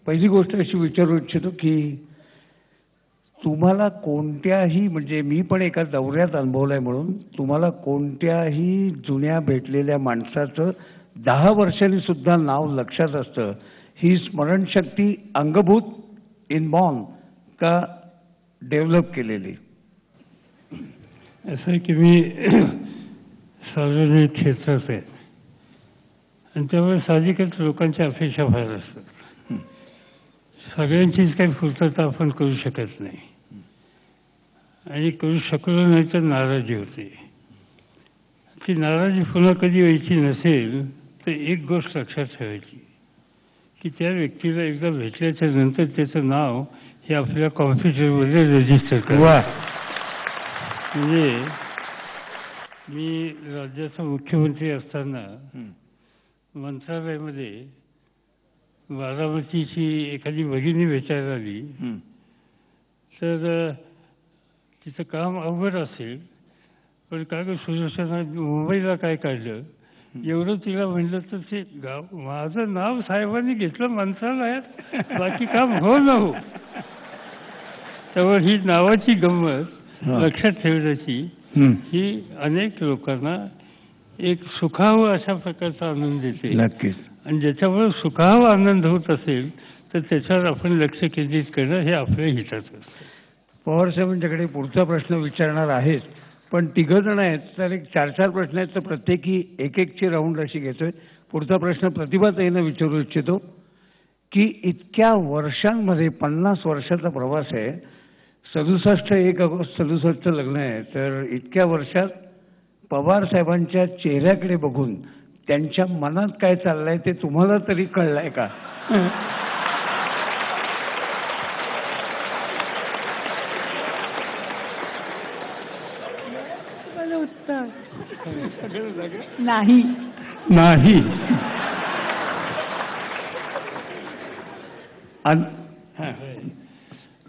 पहिली गोष्ट अशी विचारू इच्छितो की तुम्हाला कोणत्याही म्हणजे मी पण एका दौऱ्यात अनुभवलंय म्हणून तुम्हाला कोणत्याही जुन्या भेटलेल्या माणसाचं 10 वर्षांनी सुद्धा नाव लक्षात असतं ही स्मरणशक्ती अंगभूत इनबॉर्न का डेव्हलप केलेली? असं आहे की मी सार्वजनिक क्षेत्रात आहे आणि त्यामुळे साहजिकच लोकांच्या अपेक्षा फार असतात. सगळ्यांचीच काही पूर्तता आपण करू शकत नाही आणि करू शकलो नाही तर नाराजी होते. ती नाराजी पुन्हा कधी व्हायची नसेल तर एक गोष्ट लक्षात ठेवायची की त्या व्यक्तीला एकदा भेटल्याच्या नंतर त्याचं नाव हे आपल्या कॉम्प्युटरमध्ये रजिस्टर करा. म्हणजे मी राज्याचा मुख्यमंत्री असताना मंत्रालयामध्ये बारामतीची एखादी भगिनी भेटायला आली तर तिचं काम अवघड असेल पण काय गं सुदर्शना मुंबईला काय काढलं एवढं तिला म्हणलं तर ते गाव माझं नाव साहेबांनी घेतलं मंत्रालयात बाकी काम हो न हो. त्यामुळे ही नावाची गंमत लक्षात ठेवण्याची ही अनेक लोकांना एक सुखावं अशा प्रकारचा आनंद देते. नक्कीच. आणि ज्याच्यामुळे सुखावं आनंद होत असेल तर त्याच्यावर आपण लक्ष केंद्रित करणं हे आपल्या हिताचं असतं. पवार साहेबांच्याकडे पुढचा प्रश्न विचारणार आहेत पण तिघजण आहेत तर एक 4-4 प्रश्न आहेत तर प्रत्येकी एक-एकची राऊंड अशी घेतोय. पुढचा प्रश्न प्रतिभाताईंना विचारू इच्छितो की इतक्या वर्षांमध्ये 50 वर्षाचा प्रवास आहे. 1 ऑगस्ट 67 लग्न आहे तर इतक्या वर्षात पवार साहेबांच्या चेहऱ्याकडे बघून त्यांच्या मनात काय चाललंय ते तुम्हाला तरी कळलंय का? उत्तर नाही. नाही.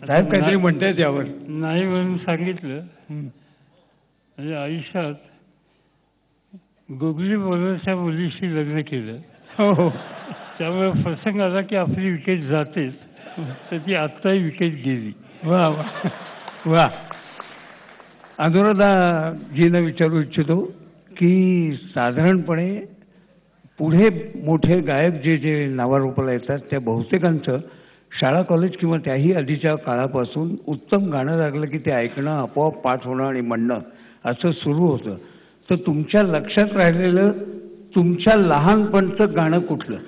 साहेब काहीतरी म्हणतायत यावर? नाही म्हणून सांगितलं. म्हणजे आयुष्यात गुगली बोलरच्या मुलीशी लग्न केलं. हो. त्यामुळे प्रसंग आला की आपली विकेट जातेच तर ती आत्ताही विकेट गेली. वा वा वा. अनुराधाजींना विचारू इच्छितो की साधारणपणे पुढे मोठे गायक जे जे नावारूपाला येतात त्या बहुतेकांचं शाळा कॉलेज किंवा त्याही आधीच्या काळापासून उत्तम गाणं लागलं की ते ऐकणं आपोआप पाठ होणं आणि म्हणणं असं सुरू होतं. तर तुमच्या लक्षात राहिलेलं तुमच्या लहानपणचं गाणं कुठलं?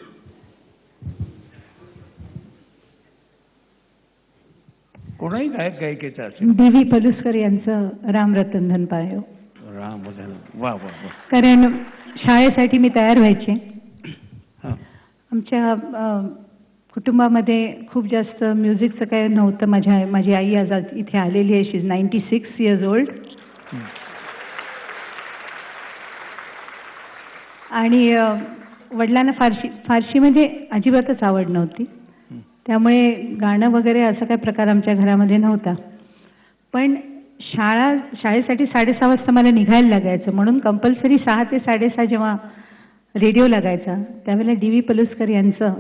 कोणाही गायक गायिकेचं असेल. डी.व्ही. पलुसकर यांचं रामरतन धन पायो. रामधन. वा वा वा. कारण शाळेसाठी मी तयार व्हायचे. आमच्या कुटुंबामध्ये खूप जास्त म्युझिकचं काही नव्हतं. माझी आई आज इथे आलेली आहे. शी इज 96 इयर्स ओल्ड. आणि वडिलांना फारशी म्हणजे अजिबातच आवड नव्हती. त्यामुळे गाणं वगैरे असा काही प्रकार आमच्या घरामध्ये नव्हता. पण शाळेसाठी 6:30 वाजता मला निघायला लागायचं म्हणून कंपल्सरी 6 ते 6:30 जेव्हा रेडिओ लागायचा त्यावेळेला डी.व्ही. पलुसकर यांचं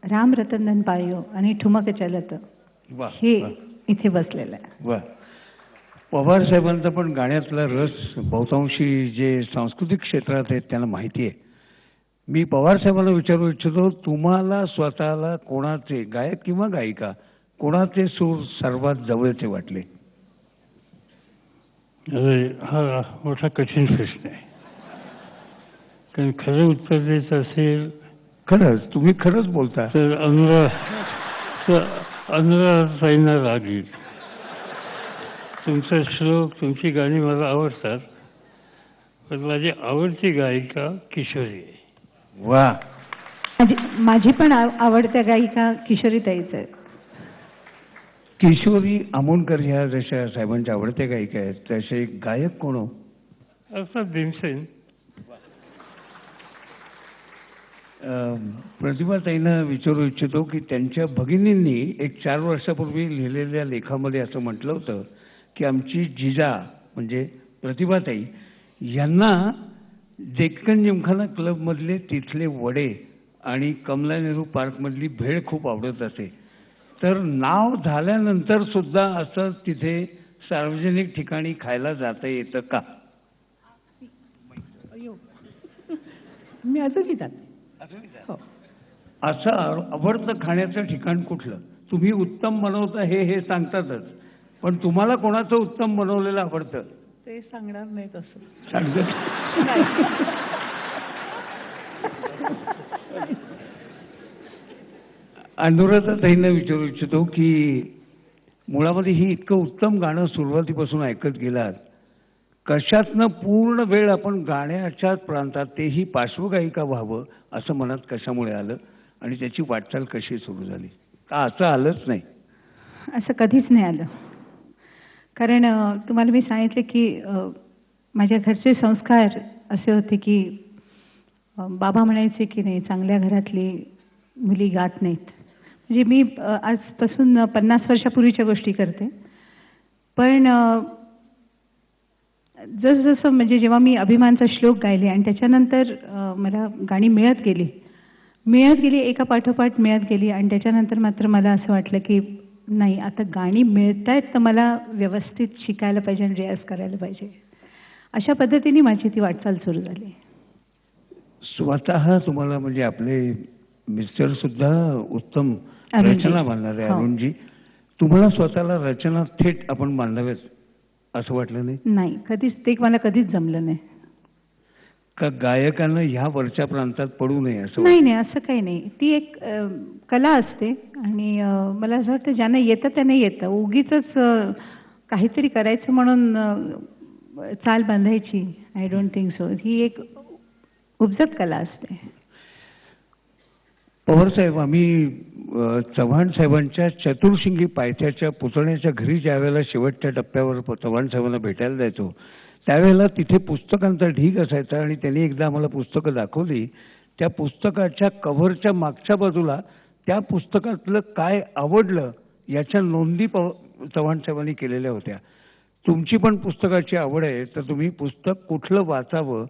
रामरतन धन पायो आणि ठुमक चलत हे इथे बसलेलं आहे. वा. पवार साहेबांचा पण गाण्यातला रस बहुतांशी जे सांस्कृतिक क्षेत्रात आहेत त्यांना माहिती आहे. मी पवार साहेबांना विचारू इच्छितो तुम्हाला स्वतःला कोणाचे गायक किंवा गायिका कोणाचे सूर सर्वात जवळचे वाटले? हा मोठा कठीण प्रश्न आहे. कारण खरं उत्तर द्यायचं असेल खरंच तुम्ही खरंच बोलता तर अनुराधाताईंना राग येईल. तुमचा श्लोक तुमची गाणी मला आवडतात पण माझी आवडती गायिका किशोरी आहे. वा. माझी पण आवडत्या गायिका किशोरीताईच आहे. किशोरी आमोणकर ह्या जशा साहेबांच्या आवडत्या गायिका आहेत तसे गायक कोण? अर्थात भीमसेन. प्रतिभाताईंना विचारू इच्छितो की त्यांच्या भगिनींनी एक 4 वर्षापूर्वी लिहिलेल्या लेखामध्ये असं म्हटलं होतं की आमची जिजा म्हणजे प्रतिभाताई यांना डेक्कन जिमखाना क्लबमधले तिथले वडे आणि कमला नेहरू पार्कमधली भेळ खूप आवडत असे. तर नाव झाल्यानंतर सुद्धा असं तिथे सार्वजनिक ठिकाणी खायला जाता येतं का? मी अजूनही जाते. हो. असं आवडतं खाण्याचं ठिकाण कुठलं? तुम्ही उत्तम बनवता हे सांगतातच, पण तुम्हाला कोणाचं उत्तम बनवलेलं आवडतं? ते सांगणार नाही तसं. सांगत अनुराधाताईंना विचारू इच्छितो की मुळामध्ये ही इतकं उत्तम गाणं सुरुवातीपासून ऐकत गेलात, कशातनं पूर्ण वेळ आपण गाण्याच्याच प्रांतात, तेही पार्श्वगायिका व्हावं असं मनात कशामुळे आलं आणि त्याची वाटचाल कशी सुरू झाली? का असं आलंच नाही? असं कधीच नाही आलं. कारण तुम्हाला मी सांगितलं की माझ्या घरचे संस्कार असे होते की बाबा म्हणायचे की नाही, चांगल्या घरातली मुली गात नाहीत. म्हणजे मी आजपासून 50 वर्षापूर्वीच्या गोष्टी करते. पण जसजसं म्हणजे जेव्हा मी अभिमानचा श्लोक गायले आणि त्याच्यानंतर मला गाणी मिळत गेली, एका पाठोपाठ मिळत गेली आणि त्याच्यानंतर मात्र मला असं वाटलं की नाही, आता गाणी मिळतायत तर मला व्यवस्थित शिकायला पाहिजे आणि रियाज करायला पाहिजे. अशा पद्धतीने माझी ती वाटचाल सुरू झाली. स्वतः तुम्हाला म्हणजे आपले मिस्टर सुद्धा उत्तम अरुणजी. रचना मांडणारे हो. अरुणजी, तुम्हाला स्वतःला रचना थेट आपण मांडाव्यात असं वाटलं नाही? नाही, कधीच ते मला कधीच जमलं नाही. का गायकांना ह्या वरच्या प्रांतात पडू नये असं नाही नाही, असं काही नाही. ती एक कला असते आणि मला असं वाटतं ज्यांना येतं त्यांना येतं. उगीचच काहीतरी करायचं म्हणून चाल बांधायची, आय डोंट थिंक सो. ही एक उपजत कला असते. पवार साहेब, आम्ही चव्हाण साहेबांच्या चतुर्शिंगी पायथ्याच्या पुतण्याच्या घरी ज्यावेळेला शेवटच्या टप्प्यावर चव्हाण साहेबांना भेटायला जायचो, त्यावेळेला तिथे पुस्तकांचा ढीग असायचा आणि त्यांनी एकदा आम्हाला पुस्तकं दाखवली. त्या पुस्तकाच्या कव्हरच्या मागच्या बाजूला त्या पुस्तकातलं काय आवडलं याच्या नोंदी चव्हाण साहेबांनी केलेल्या होत्या. तुमची पण पुस्तकाची आवड आहे, तर तुम्ही पुस्तक कुठलं वाचावं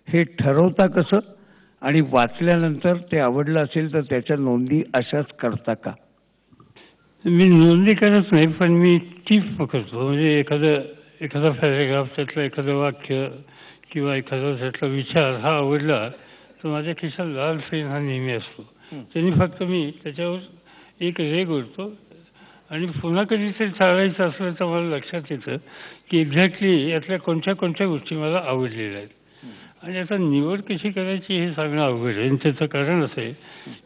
हे ठरवता कसं? आणि वाचल्यानंतर ते आवडलं असेल तर त्याच्या नोंदी अशाच करता का? मी नोंदी करत नाही, पण मी टीप पकडतो. म्हणजे एखादा पॅरेग्राफ, त्यातलं एखादं वाक्य किंवा एखादा त्यातला विचार हा आवडला तर माझ्या खिशात लाल पेन हा नेहमी असतो. त्यांनी फक्त मी त्याच्यावर एक रेघ ओढतो आणि पुन्हा कधीतरी चालायचं असलं तर मला लक्षात येतं की एक्झॅक्टली यातल्या कोणत्या कोणत्या गोष्टी मला आवडलेल्या आहेत. आणि आता निवड कशी करायची हे सांगणं अवघड आहे. आणि त्याचं कारण असं आहे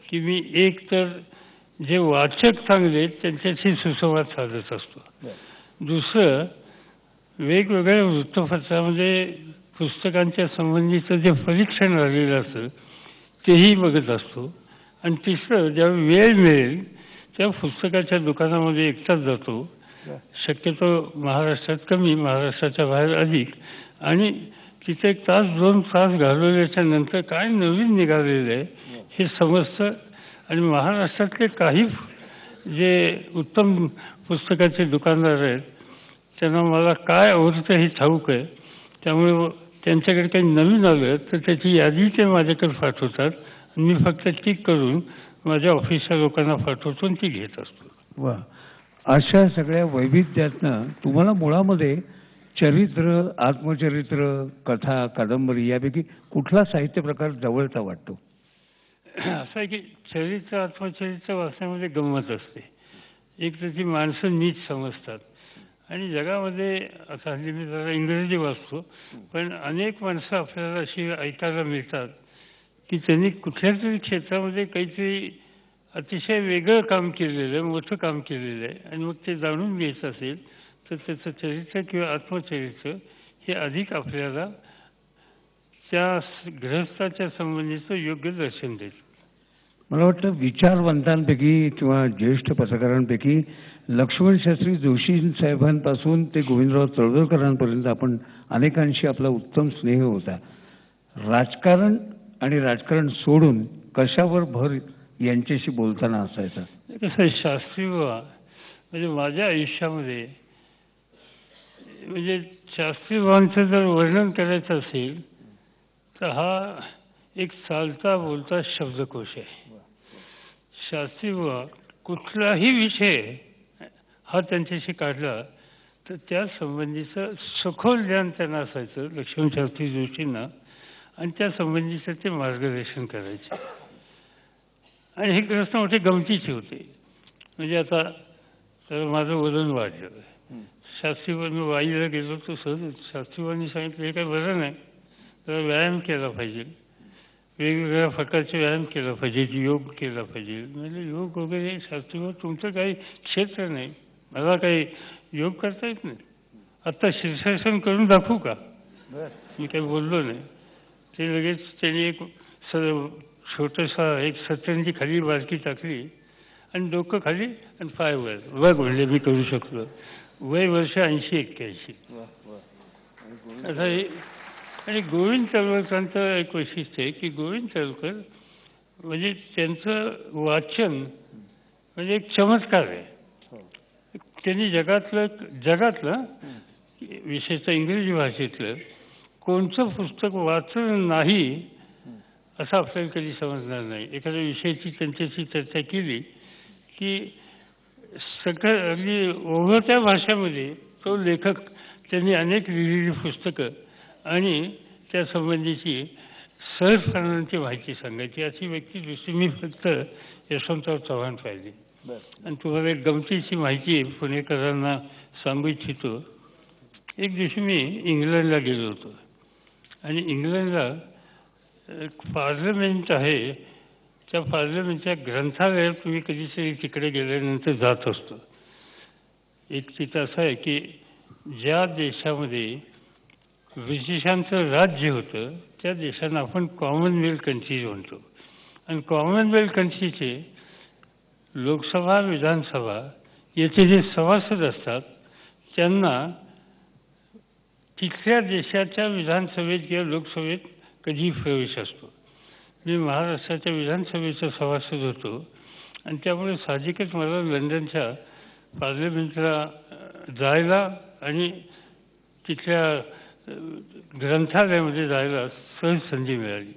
की मी एक तर जे वाचक चांगले आहेत त्यांच्याशी सुसंवाद साधत असतो. दुसरं, वेगवेगळ्या वृत्तपत्रामध्ये पुस्तकांच्या संबंधीचं जे परीक्षण झालेलं असतं तेही बघत असतो. आणि तिसरं, ज्यावेळी वेळ मिळेल त्या पुस्तकाच्या दुकानामध्ये एकटाच जातो. शक्यतो महाराष्ट्रात कमी, महाराष्ट्राच्या बाहेर अधिक. आणि तिथे 1 तास 2 तास घालवल्याच्या नंतर काय नवीन निघालेलं आहे हे समजतं. आणि महाराष्ट्रातले काही जे उत्तम पुस्तकाचे दुकानदार आहेत त्यांना मला काय आवडतं हे ठाऊक आहे. त्यामुळे त्यांच्याकडे काही नवीन आलं तर त्याची यादी ते माझ्याकडे पाठवतात. मी फक्त टिक करून माझ्या ऑफिसच्या लोकांना पाठवतो आणि ती घेत असतो. वा, अशा सगळ्या वैविध्यातनं तुम्हाला मुळामध्ये चरित्र, आत्मचरित्र, कथा, कादंबरी यापैकी कुठला साहित्य प्रकार जवळचा वाटतो? असं आहे की चरित्र, आत्मचरित्र वाचण्यामध्ये गंमत असते. एक तर ती माणसं नीट समजतात. आणि जगामध्ये आता हल्ली मी जरा इंग्रजी वाचतो, पण अनेक माणसं आपल्याला अशी ऐकायला मिळतात की त्यांनी कुठल्या तरी क्षेत्रामध्ये काहीतरी अतिशय वेगळं काम केलेलं आहे, मोठं काम केलेलं आहे. आणि मग ते जाणून घ्यायचं असेल तर त्याचं चरित्र किंवा आत्मचरित्र हे अधिक आपल्याला त्या गृहस्थाच्या संबंधीचं योग्य दर्शन देतं. मला वाटतं विचारवंतांपैकी किंवा ज्येष्ठ पत्रकारांपैकी लक्ष्मण शास्त्री जोशी साहेबांपासून ते गोविंदराव तळवलकरांपर्यंत आपण अनेकांशी आपला उत्तम स्नेह होता. राजकारण आणि राजकारण सोडून कशावर भर यांच्याशी बोलताना असायचा? कसं आहे, शास्त्री बाबा म्हणजे माझ्या आयुष्यामध्ये, म्हणजे शास्त्री बाबांचं जर वर्णन करायचं असेल तर हा एक चालता बोलता शब्दकोश आहे. शास्त्री बुवा कुठलाही विषय हा त्यांच्याशी काढला तर त्या संबंधीचं सखोल ज्ञान त्यांना असायचं लक्ष्मणशास्त्री जोशींना, आणि त्या संबंधीचं ते मार्गदर्शन करायचे. आणि हे प्रश्न मोठे गमतीचे होते. म्हणजे आता तर माझं वजन वाढलं, शास्त्रीवर वाईला गेलो तर शास्त्रीवांनी सांगितलं हे काही बरं नाही, तर व्यायाम केला पाहिजे, वेगवेगळ्या प्रकारचे व्यायाम केला पाहिजे, योग केला पाहिजे. म्हणजे योग वगैरे शास्त्रीवर तुमचं काही क्षेत्र नाही, मला काही योग करता येत नाही, आत्ता शीर्षासन करून दाखवू का? मी काही बोललो नाही. ते लगेच त्यांनी एक छोटंसा एक सत्तरंजी खाली बारकी टाकली आणि डोकं खाली आणि पाय वर, बघ म्हणले मी करू शकलो. वय वर्ष 80-81. आता हे आणि गोविंद तळवळकरांचं एक वैशिष्ट्य आहे की गोविंद तळवळकर म्हणजे त्यांचं वाचन म्हणजे एक चमत्कार आहे. त्यांनी जगातलं विशेषतः इंग्रजी भाषेतलं कोणतं पुस्तक वाचलं नाही असं आपल्याला कधी समजणार नाही. एखाद्या विषयाची त्यांच्याशी चर्चा केली की सगळं अगदी ओघळत्या भाषेमध्ये तो लेखक त्यांनी अनेक लिहिलेली पुस्तकं आणि त्या संबंधीची सहजपणाची माहिती सांगायची. अशी व्यक्ती दुसरी मी फक्त यशवंतराव चव्हाण पाहिली. आणि तुम्हाला एक गमतीची माहिती पुणेकरांना सांगू इच्छितो. एक दिवशी मी इंग्लंडला गेलो होतो आणि इंग्लंडला एक पार्लमेंट आहे, त्या पार्लमेंटच्या ग्रंथालयात तुम्ही कधीतरी तिकडे गेल्यानंतर जात असतो. एक तिथं असं आहे की ज्या देशामध्ये ब्रिटिशांचं राज्य होतं त्या देशांना आपण कॉमनवेल्थ कंट्रीज म्हणतो. आणि कॉमनवेल्थ कंट्रीचे लोकसभा विधानसभा याचे जे सभासद असतात त्यांना तिथल्या देशाच्या विधानसभेत किंवा लोकसभेत कधीही प्रवेश असतो. मी महाराष्ट्राच्या विधानसभेचा सभासद होतो आणि त्यामुळे साहजिकच मला लंडनच्या पार्लमेंटला जायला आणि तिथल्या ग्रंथालयामध्ये जायला सहज संधी मिळाली.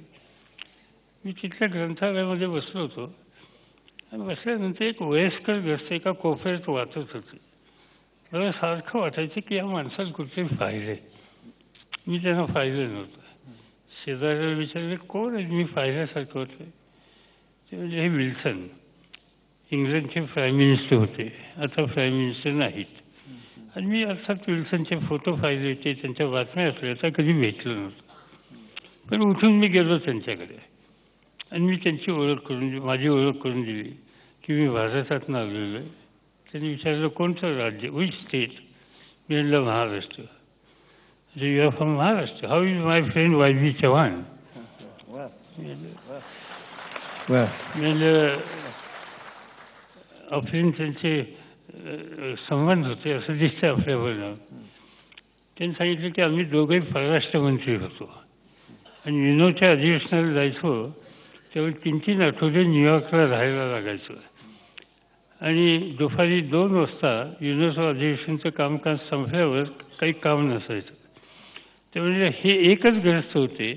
मी तिथल्या ग्रंथालयामध्ये बसलो होतो आणि बसल्यानंतर एक वयस्कर ग्रस्त एका कोपऱ्यात वाचत होते. मला सारखं वाटायचं की या माणसाला कुठेतरी पाहिलं आहे. मी त्यांना पाहिलं नव्हतं. शेजाऱ्याला विचारलं कोण आहे, मी पाहिल्यासारखं होतं. ते म्हणजे हे विल्सन, इंग्लंडचे प्राईम मिनिस्टर होते, आता प्राईम मिनिस्टर नाहीत. आणि मी अर्थात विल्सनचे फोटो पाहिले होते, त्यांच्या बातम्या असल्या तर कधी भेटलो नव्हतं. पण उठून मी गेलो त्यांच्याकडे आणि मी त्यांची माझी ओळख करून दिली की मी भारतातून आलेलो आहे. त्यांनी विचारलं कोणतं राज्य, विच स्टेट? मी म्हणलं Maharashtra. You are from Maharashtra, how is my friend Y Chavan? म्हणलं आपले त्यांचे संबंध होते असं दिसतं आपल्याबरोबर. त्यांनी सांगितलं की आम्ही दोघेही परराष्ट्र मंत्री होतो आणि युनोच्या अधिवेशनाला जायचो त्यावेळी 3-3 आठवडे न्यूयॉर्कला राहायला लागायचं आणि दुपारी 2 वाजता युनोचं अधिवेशनचं कामकाज संपल्यावर काही काम नसायचं. त्यामुळे हे एकच ग्रस्त होते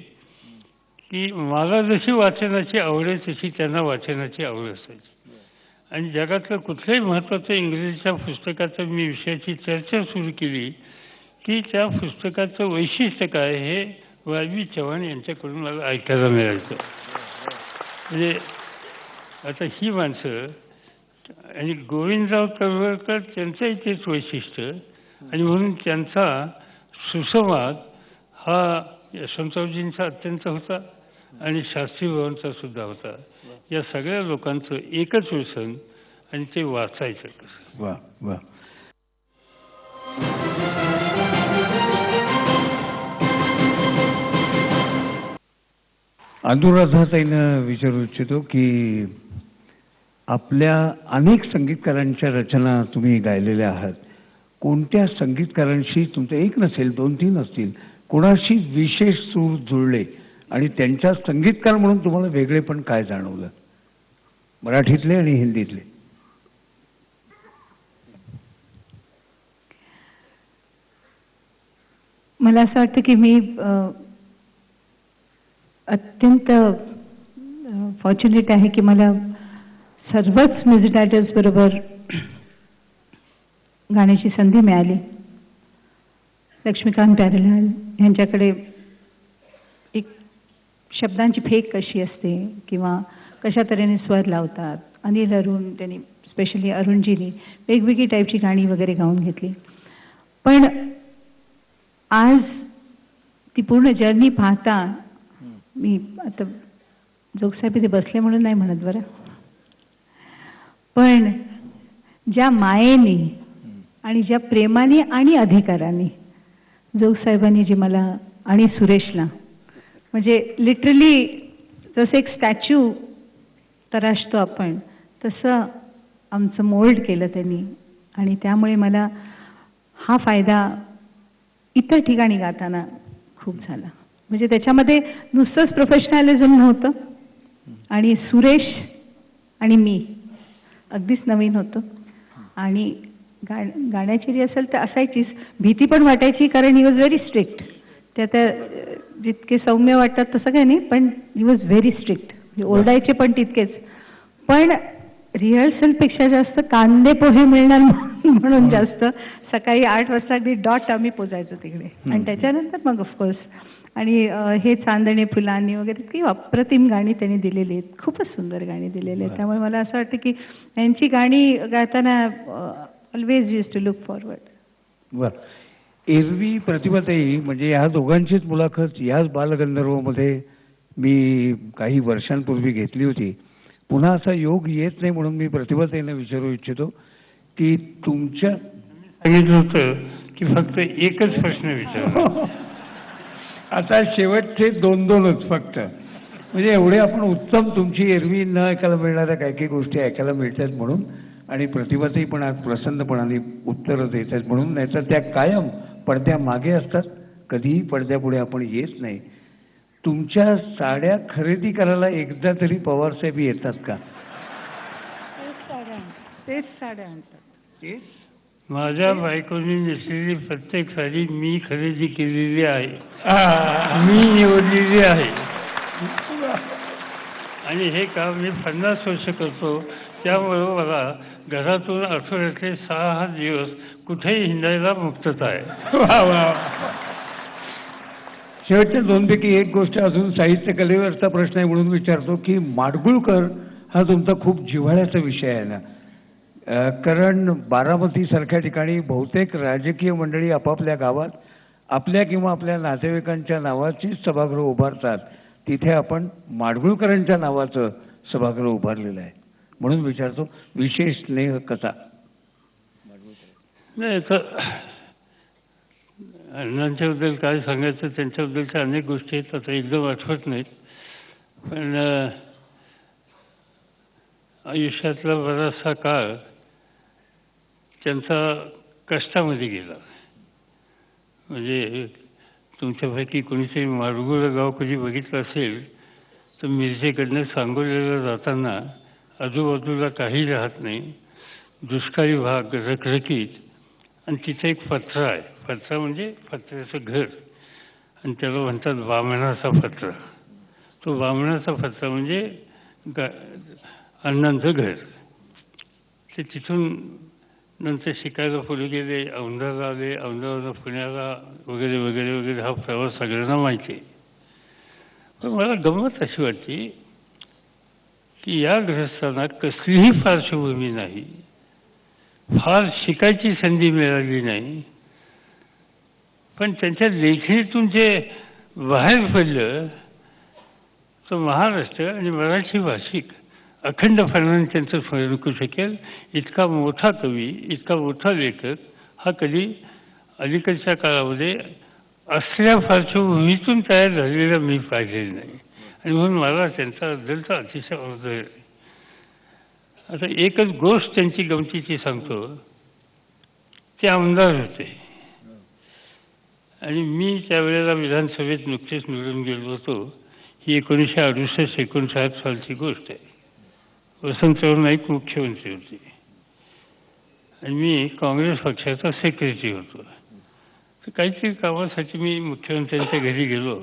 की मला जशी वाचनाची आवड आहे तशी त्यांना वाचनाची आवड असायची. आणि जगातलं कुठल्याही महत्त्वाचं इंग्रजीच्या पुस्तकाचं मी विषयाची चर्चा सुरू केली की त्या पुस्तकाचं वैशिष्ट्य काय हे वाय चव्हाण यांच्याकडून मला ऐकायला मिळायचं. म्हणजे आता ही माणसं आणि गोविंदराव तळवळकर त्यांचंही तेच वैशिष्ट्य. आणि म्हणून त्यांचा सुसंवाद हा यशवंतरावजींचा अत्यंत होता आणि शास्त्रीबाबांचा सुद्धा होता. या सगळ्या लोकांचं एकच व्यसन आणि ते वाचायचं कसं. वा वा. अनुराधाताईनं विचारू इच्छितो की आपल्या अनेक संगीतकारांच्या रचना तुम्ही गायलेल्या आहात. कोणत्या संगीतकारांशी तुमचं एक नसेल 2-3 असतील, कोणाशी विशेष सूर जुळले आणि त्यांच्या संगीतकार म्हणून तुम्हाला वेगळे पण काय जाणवलं, मराठीतले आणि हिंदीतले? मला असं वाटतं की मी अत्यंत फॉर्च्युनेट आहे की मला सर्वच म्युझिक डायरेक्टर्स बरोबर गाण्याची संधी मिळाली. लक्ष्मीकांत प्यारेलाल यांच्याकडे एक शब्दांची फेक कशी असते किंवा कशा तऱ्हेने स्वर लावतात. अनिल अरुण त्यांनी स्पेशली अरुणजीनी वेगवेगळी टाईपची गाणी वगैरे गाऊन घेतली. पण आज ती पूर्ण जर्नी पाहता मी आता जोगसाहेब इथे बसले म्हणून नाही म्हणत बरं, पण ज्या मायेने आणि ज्या प्रेमाने आणि अधिकाराने जोगसाहेबांनी जे मला आणि सुरेशला म्हणजे लिटरली जसं एक स्टॅच्यू तराशतो आपण तसं आमचं मोल्ड केलं त्यांनी. आणि त्यामुळे मला हा फायदा इतर ठिकाणी गाताना खूप झाला. म्हणजे त्याच्यामध्ये नुसतंच प्रोफेशनॅलिझम नव्हतं आणि सुरेश आणि मी अगदीच नवीन होतो आणि गाण्याची रिहर्सल तर असायचीच. भीती पण वाटायची कारण ही वॉज व्हेरी स्ट्रिक्ट. त्या जितके सौम्य वाटतात तसं काही नाही, पण ही वॉज व्हेरी स्ट्रिक्ट. ओरडायचे पण तितकेच. पण रिहर्सलपेक्षा जास्त कांदे पोहे मिळणार म्हणून जास्त सकाळी 8 वाजता अगदी डॉट आम्ही पोचायचो तिकडे. आणि त्याच्यानंतर मग ऑफकोर्स आणि हे चांदणे फुलांनी वगैरे इतकी अप्रतिम गाणी त्यांनी दिलेली आहेत. खूपच सुंदर गाणी दिलेली आहेत. त्यामुळे मला असं वाटतं की यांची गाणी गाताना always use to look forward. बरं, एरवी प्रतिभाताई म्हणजे ह्या दोघांचीच मुलाखत ह्याच बालगंधर्वमध्ये मी काही वर्षांपूर्वी घेतली होती. पुन्हा असा योग येत नाही म्हणून मी प्रतिभाताईंना विचारू इच्छितो की तुमच्या सांगितलं होतं की फक्त एकच प्रश्न विचार. आता शेवटचे 2-2च फक्त. म्हणजे एवढे आपण उत्तम तुमची एरवी न ऐकायला मिळणाऱ्या काही काही गोष्टी ऐकायला मिळतात म्हणून. आणि प्रतिभाताई पण आज प्रसन्नपणाने उत्तरं देत आहेत म्हणून. नाही तर त्या कायम पडद्यामागे असतात, कधीही पडद्यापुढे आपण येत नाही. तुमच्या साड्या खरेदी करायला एकदा तरी पवारसाहेब येतात का? तेच साड्या आणतात. तेच माझ्या बायकोनी नेसलेली प्रत्येक साडी मी खरेदी केलेली आहे, मी निवडलेली आहे. आणि हे काम मी 50 वर्ष करतो. त्यामुळे मला घरातून आठवड्यातले 6 दिवस कुठेही हिंडायला मुक्तता आहे. वा वा. शेवटच्या 2पैकी एक गोष्ट अजून साहित्य कलेवरचा प्रश्न आहे म्हणून विचारतो की माडगुळकर हा तुमचा खूप जिव्हाळ्याचा विषय आहे ना. कारण बारामतीसारख्या ठिकाणी बहुतेक राजकीय मंडळी आपापल्या गावात आपल्या किंवा आपल्या नातेवाईकांच्या नावाचीच सभागृह उभारतात. तिथे आपण माडगुळकरांच्या नावाचं सभागृह उभारलेलं आहे म्हणून विचारतो, विशेष स्नेह कसा? नाही तर अण्णांच्याबद्दल काय सांगायचं, त्यांच्याबद्दलच्या अनेक गोष्टी आहेत, आता एकदम आठवत नाहीत. पण आयुष्यातला बराचसा काळ त्यांचा कष्टामध्ये गेला. म्हणजे तुमच्यापैकी कोणीतरी माडगुळ गाव कधी बघितलं असेल तर मिरजेकडनं सांगोल्याला जाताना आजूबाजूला काही राहत नाही, दुष्काळी भाग, रखरखीत. आणि तिथे एक पत्रा आहे. पत्रा म्हणजे पत्र्याचं घर, आणि त्याला म्हणतात बामणाचा पत्रा. तो बामणाचा पत्रा म्हणजे अण्णांचं घर. ते तिथून नंतर शिकायला पुढे गेले, औंधाला आले, औंधावरून पुण्याला वगैरे वगैरे वगैरे. हा प्रवास सगळ्यांना माहिती आहे. पण मला गंमत अशी वाटते की या ग्रस्तांना कसलीही पार्श्वभूमी नाही, फार शिकायची संधी मिळाली नाही, पण त्यांच्या लेखणीतून जे बाहेर पडलं तर महाराष्ट्र आणि मराठी भाषिक अखंडपणाने त्यांचं स्मरण करू शकेल. इतका मोठा कवी, इतका मोठा लेखक हा कधी अलीकडच्या काळामध्ये असल्या पार्श्वभूमीतून तयार झालेला मी पाहिलेला नाही. आणि म्हणून मला त्यांच्याबद्दलचा अतिशय आदर आहे. आता एकच गोष्ट त्यांची गमतीची सांगतो. ते आमदार होते आणि मी त्यावेळेला विधानसभेत नुकतेच निवडून गेलो होतो. ही 1968-1969 सालची गोष्ट आहे. वसंतराव नाईक मुख्यमंत्री होते आणि मी काँग्रेस पक्षाचा सेक्रेटरी होतो. तर काहीतरी कामासाठी मी मुख्यमंत्र्यांच्या घरी गेलो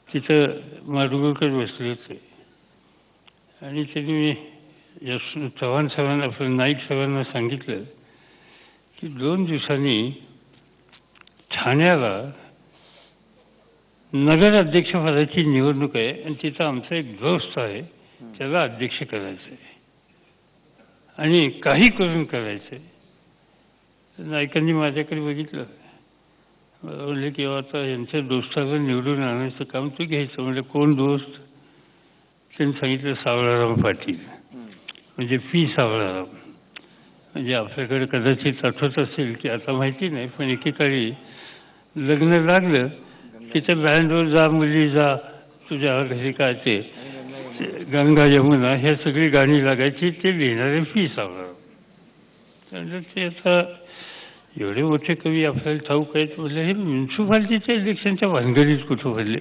तिथं माडगुळकर बसले होते आणि त्यांनी चव्हाण साहेबांना आपलं नाईक साहेबांना सांगितलं की 2 दिवसांनी ठाण्याला नगर अध्यक्षपदाची निवडणूक आहे आणि तिथं आमचा एक दोस्त आहे त्याला अध्यक्ष करायचं आहे आणि काही करून करायचं आहे. नाईकांनी माझ्याकडे बघितलं, मला म्हणले की आता यांच्या दोस्ताला निवडून आणायचं काम तू घ्यायचं. म्हणजे कोण दोस्त? त्यांनी सांगितलं सावळाराम पाटील, म्हणजे पी सावळाराम. म्हणजे आपल्याकडे कदाचित आठवत असेल की आता माहिती नाही, पण एकेकाळी लग्न लागलं की त्या बँडवर जा मुली जा तुझ्या घरी काय ते गंगा यमुना ह्या सगळी गाणी लागायची, ते लिहिणारे पी सावळाराम. त्यानंतर ते आता एवढे मोठे कवी आपल्याला ठाऊक आहेत. म्हणजे हे म्युन्सिपाल्टीच्या इलेक्शनच्या भानगडीत कुठं भरले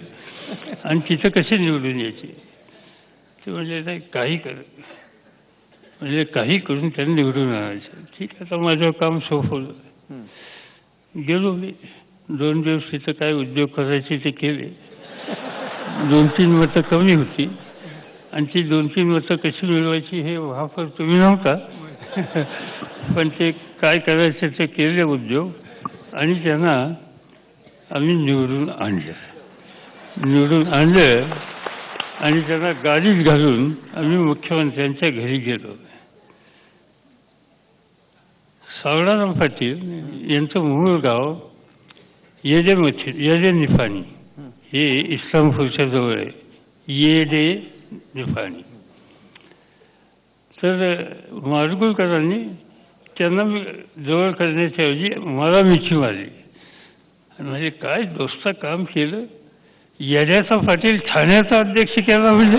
आणि तिथं कसे निवडून यायचे. ते म्हणजे नाही काही करत, म्हणजे काही करून त्यांनी निवडून आणायचं. ठीक आहे, आता माझं काम सोपवलं. गेलो मी 2 दिवस तिथं काय उद्योग करायचे ते केले. 2-3 मतं कमी होती आणि ती 2-3 मतं कशी मिळवायची हे वापर तुम्ही नव्हता, पण ते काय करायचं ते केले उद्योग आणि त्यांना आम्ही निवडून आणलं आणि त्यांना गाडीत घालून आम्ही मुख्यमंत्र्यांच्या घरी गेलो. सावळाराम पाटील यांचं मूळ गाव येडे निफाणी, हे इस्लामपूरच्या जवळ आहे. येडे निफाणी. तर माडगुळकरांनी त्यांना जवळ करण्याच्याऐवजी मला मिठी मारली. म्हणजे काय दोस्ता काम केलं, येड्याचा पाटील ठाण्याचा अध्यक्ष केला म्हणजे